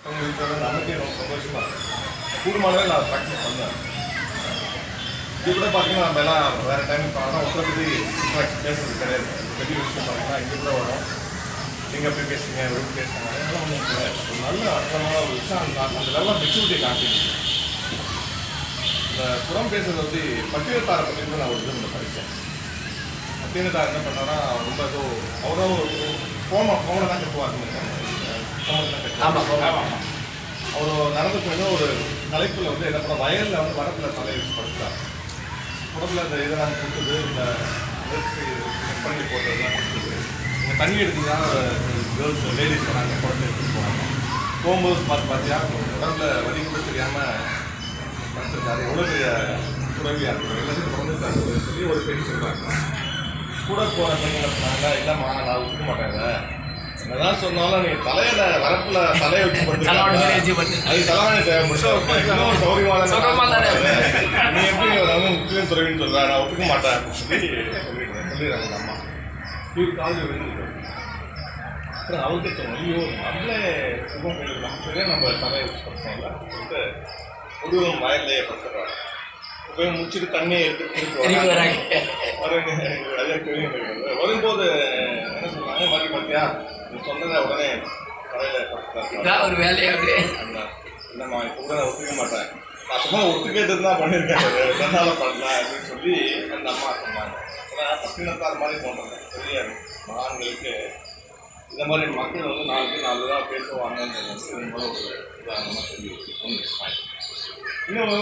நமக்கே ரொம்ப சந்தோஷமாக கூடுமானவே நான் ப்ராக்டிஸ் பண்ணேன். இது கூட பார்த்தீங்கன்னா நம்ம எல்லாம் வேறு டைம் ஆனால் ஒருத்தருக்கு பேசுறது கிடையாது. பெரிய விஷயம் பார்த்தீங்கன்னா இங்கே கூட வரும், நீங்கள் எப்படி பேசுங்க எப்படி பேசுங்க அதெல்லாம் ஒன்றும் கிடையாது. ஒரு நல்ல அர்த்தமான ஒரு விஷயம் அந்த லெவலாக மெச்சூரிட்டி காட்டிடுச்சு. இந்த புறம் பேசுறது வந்து பட்டியத்தாரை பற்றி கூட நான் ஒரு இது படித்தேன். பட்டியத்தார் என்ன பண்ணாரா ரொம்ப ஏதோ அவரும் ஃபோனை தான் கட்டுவாருன்னு அவர் நடந்துட்டு ஒரு தலைப்பில் வந்து என்ன பண்ண வயலில் வந்து வரப்பில் தலை வச்சு படுத்தார். உடம்புல இந்த இதெல்லாம் கொடுத்தது, இந்த பண்ணி போட்டதுலாம் கொடுத்தது. இந்த தண்ணி எடுத்தீங்கன்னா கேர்ள்ஸ் லேடிஸ் நாங்கள் குழந்தை எடுத்துகிட்டு போனாங்க. போகும்போது பார்த்தியா உடம்புல வலி கூட தெரியாமல் படுத்துருக்காரு. எவ்வளோ பெரிய துறவியாக இருக்கிறார், எல்லாத்தையும் குழந்தைக்காரு சொல்லி ஒரு பெண் சொல்கிறாங்க. கூட போகிற பெண்களை சொன்னாங்க, இல்லைம்மா நான் ஒத்துக்க மாட்டேங்க, என்னதான் சொன்னாலும் நீ தலையில வரப்புல தலையை வச்சு அது தலைவாணி சௌகரியமான நீ எப்படி முக்கியம் துறவின்னு சொல்ற, நான் ஒத்துக்க மாட்டேன் அப்படின்னு சொல்லிடுறாங்க அம்மா. இவர் காலேஜ் விழுந்துட்டு அப்புறம் அவருக்கு தோணும், ஐயோ நம்மளே சுகம் நமக்கு நம்ம தலையை வச்சு படுத்தோம்ல சொல்லிட்டு ஒரு வயல்லையே படுத்துறாரு. போய் முடிச்சுட்டு தண்ணியை எடுத்து வரும்போது என்ன சொல்றாங்க, மாதிரி பார்த்தியா நீ சொன்னதை உடனே ஒரு வேலையா இல்லைம்மா இப்போ கூட நான் ஒத்துக்க மாட்டேன், நான் சும்மா ஒத்துக்கிட்டு தான் பண்ணியிருக்கேன், தன்னால பண்ணலாம் அப்படின்னு சொல்லி அந்த அம்மா சொன்னாங்க. ஏன்னா பட்டினத்தார் மாதிரி தோன்றது பெரிய மகான்களுக்கு இந்த மாதிரி மக்கள் வந்து 4 பேர் 4 தான் பேசுவாங்கன்றது இது மூலம் ஒரு உதாரணமாக சொல்லி ஒன்று. இன்னொரு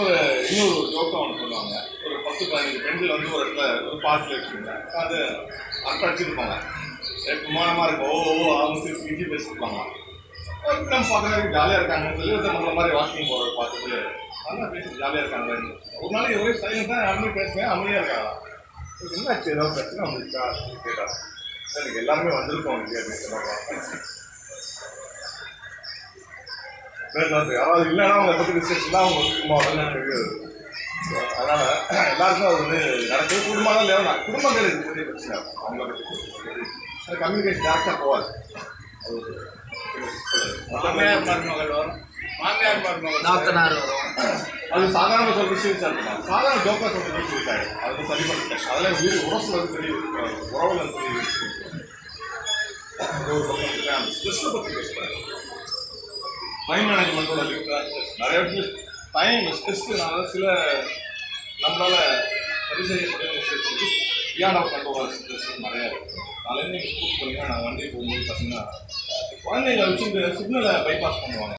ஜோக்கம் ஒன்று சொல்லுவாங்க, ஒரு 10-15 பெண்கள் வந்து ஒரு இடத்துல ஒரு பார்ட்டில் வச்சுருங்க, அது அர்த்தம் அடிச்சுருப்பாங்க, விமானமாக இருக்கும், அவங்க பிஜி பேசியிருப்பாங்க. நம்ம பார்க்குறதுக்கு ஜாலியாக இருக்காங்கன்னு சொல்லி நம்மள மாதிரி வாக்கிங் போகிறத பார்த்துட்டு நல்லா பேசி ஜாலியாக இருக்காங்க. ஒரு நாளைக்கு ஒரே சைலண்டாக யாருமே பேசுவேன், அமைதியாக இருக்காங்க. என்னாச்சு ஏதாவது பிரச்சனை வந்துருக்கா அப்படின்னு கேட்டாங்க. எனக்கு எல்லாருமே வந்திருக்கோம் உங்களுக்கு அப்படின்னு சொன்னாங்க. யாராவது இல்லைன்னா அவங்க பற்றி ரிசர்ச்லாம் அவங்க உடனே தெரியாது. அதனால் எல்லாருக்கும் அது வந்து நடக்குது. குடும்பம் இல்லையா, குடும்பங்கள் இது பெரிய பிரச்சனை இருக்கும். அவங்கள பற்றி கம்யூனிகேஷன் டேரக்டாக போகாது. மாமியார் மருமகள் வரும், மாமியார் மருமகள் நாத்தனார் வரும். அது சாதாரண சொல்கிற விஷயம் இருக்கலாம், சாதாரண ஜோக்காக சொல்கிற விஷயம் இருக்காது. அது சரி பண்ண அதில் வீடு உரசில் வந்து பெரிய உறவில் வந்து பெரிய விஷயம் ஒரு பக்கம் இருக்கேன். அந்த ஸ்ட்ரெஸ்ஸை பற்றி பேசுகிறாங்க. டைம் மேனேஜ்மெண்ட்டோட நிறைய இடத்துல டைம் ஸ்ட்ரெஸ்னால சில நம்மளால் சரி செய்யக்கூடிய விஷயத்துக்கு பியாண்ட் ஆஃப் கண்ட்ரோல் ஸ்ட்ரெஸ் நிறையா இருக்குது. நாளைக்கு நீங்கள் ஸ்கூல் போனீங்கன்னா நான் வண்டி போகும்போது பார்த்தீங்கன்னா குழந்தைங்களை வச்சு சிக்னலை பைபாஸ் பண்ணுவாங்க.